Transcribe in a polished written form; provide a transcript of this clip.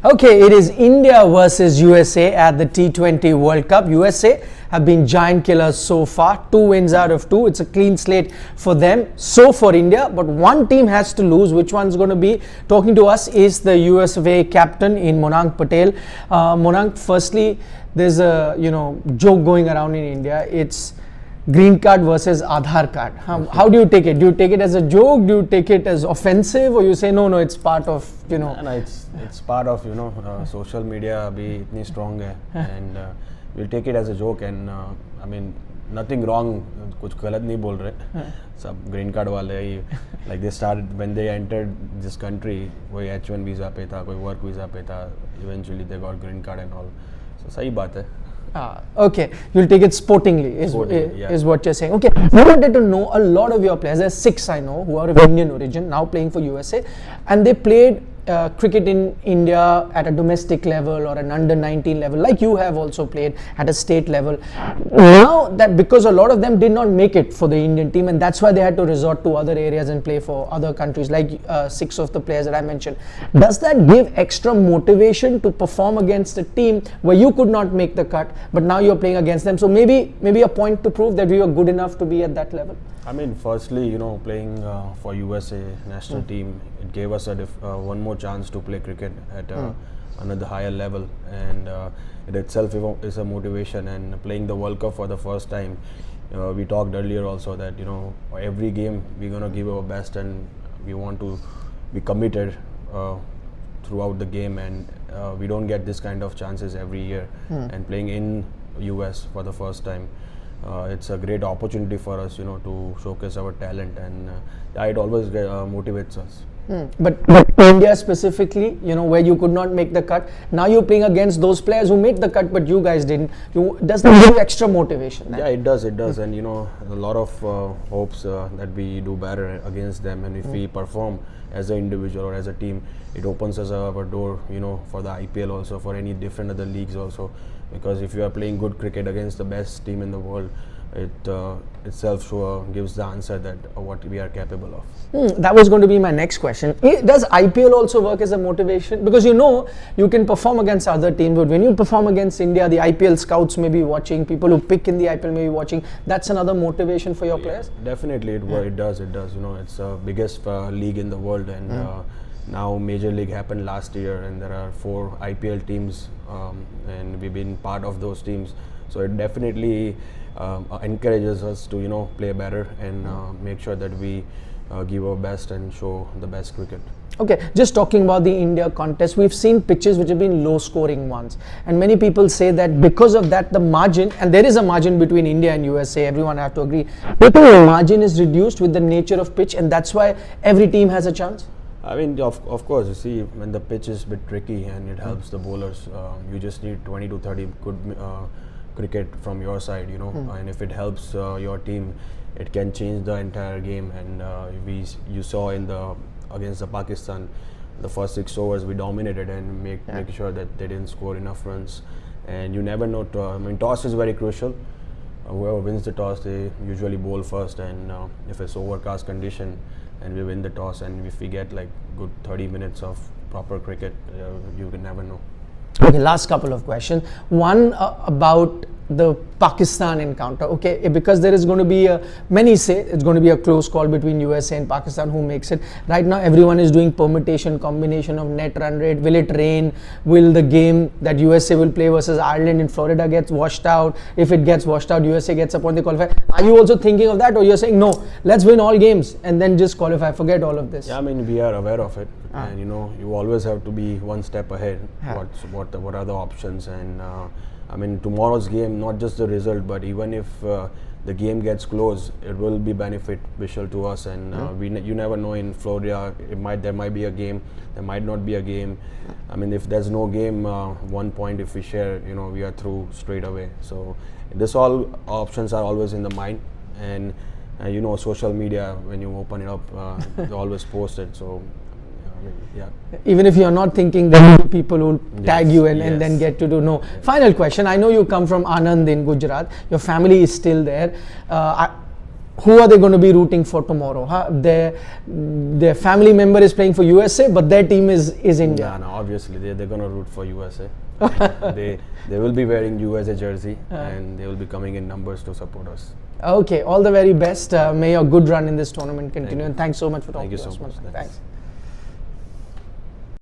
Okay, it is India versus USA at the T20 World Cup. USA have been giant killers so far. 2 wins out of 2. It's a clean slate for them. So for India, but one team has to lose. Which one's going to be? Talking to us is the USA captain in Monank Patel. Monank, firstly, there's a joke going around in India. It's green card versus Aadhaar card. How do you take it? Do you take it as a joke? Do you take it as offensive, or you say no, it's part of No, it's part of social media. Be itni strong hai, and we'll take it as a joke. And I mean, nothing wrong. कुछ गलत नहीं बोल रहे. सब green card वाले ही like they started when they entered this country. कोई H1 visa पे था, कोई work visa पे था. Eventually they got green card and all. So सही बात है. Okay, you'll take it sportingly is what you're saying. Okay, I wanted to know a lot of your players. There's 6 I know who are of Indian origin now playing for USA, and they played cricket in India at a domestic level or an under 19 level, like you have also played at a state level. Now that because a lot of them did not make it for the Indian team, and that's why they had to resort to other areas and play for other countries, like 6 of the players that I mentioned. Does that give extra motivation to perform against a team where you could not make the cut, but now you're playing against them? So maybe a point to prove that we were good enough to be at that level. I mean, firstly, playing for USA national team, it gave us one more chance to play cricket at another higher level, and it itself is a motivation. And playing the World Cup for the first time, we talked earlier also that every game we're gonna give our best, and we want to be committed throughout the game, and we don't get this kind of chances every year. And playing in US for the first time, it's a great opportunity for us, to showcase our talent, and it always motivates us. But India specifically, where you could not make the cut, now you're playing against those players who made the cut, but you guys didn't. Does that give you extra motivation? Yeah, it does, and a lot of hopes that we do better against them, and if we perform as an individual or as a team, it opens us our door, for the IPL also, for any different other leagues also. Because if you are playing good cricket against the best team in the world, it itself gives the answer that what we are capable of. That was going to be my next question. Does IPL also work as a motivation? Because you can perform against other teams, but when you perform against India, the IPL scouts may be watching, people who pick in the IPL may be watching. That's another motivation for your players? Definitely, it does. It's the biggest league in the world, and now Major League happened last year, and there are 4 IPL teams, and we've been part of those teams. So it definitely encourages us to play better and make sure that we give our best and show the best cricket. Okay, just talking about the India contest, we've seen pitches which have been low scoring ones, and many people say that because of that the margin, and there is a margin between India and USA, everyone have to agree, but the margin is reduced with the nature of pitch, and that's why every team has a chance. I mean, of course, you see, when the pitch is a bit tricky and it helps the bowlers, you just need 20 to 30 good cricket from your side, and if it helps your team, it can change the entire game. And you saw against the Pakistan, the first 6 overs we dominated and make sure that they didn't score enough runs. And you never know. Toss is very crucial. Whoever wins the toss, they usually bowl first, and if it's overcast condition and we win the toss, and if we get like good 30 minutes of proper cricket, you can never know. Okay, last couple of questions. One about the Pakistan encounter. Okay, because there is going to be many say it's going to be a close call between USA and Pakistan who makes it. Right now everyone is doing permutation, combination of net run rate. Will it rain? Will the game that USA will play versus Ireland in Florida gets washed out? If it gets washed out, USA gets a point, they qualify. Are you also thinking of that, or you're saying no, let's win all games and then just qualify, forget all of this? Yeah, I mean, we are aware of it, and you always have to be one step ahead. What are the options? And I mean, tomorrow's game, not just the result, but even if the game gets close, it will be beneficial to us. And you never know, in Florida, there might be a game, there might not be a game. I mean, if there's no game, 1 point if we share, we are through straight away. So all options are always in the mind, and social media, when you open it up, they always post it. So yeah. Even if you're not thinking, there will be people who tag you and then get to know. Final question. I know you come from Anand in Gujarat. Your family is still there. who are they going to be rooting for tomorrow? Huh? Their family member is playing for USA, but their team is India. Yeah, no, obviously they're going to root for USA. they will be wearing USA jersey and they will be coming in numbers to support us. Okay, all the very best. May your good run in this tournament continue. And thanks so much for talking to us. Thank you so much. Thanks.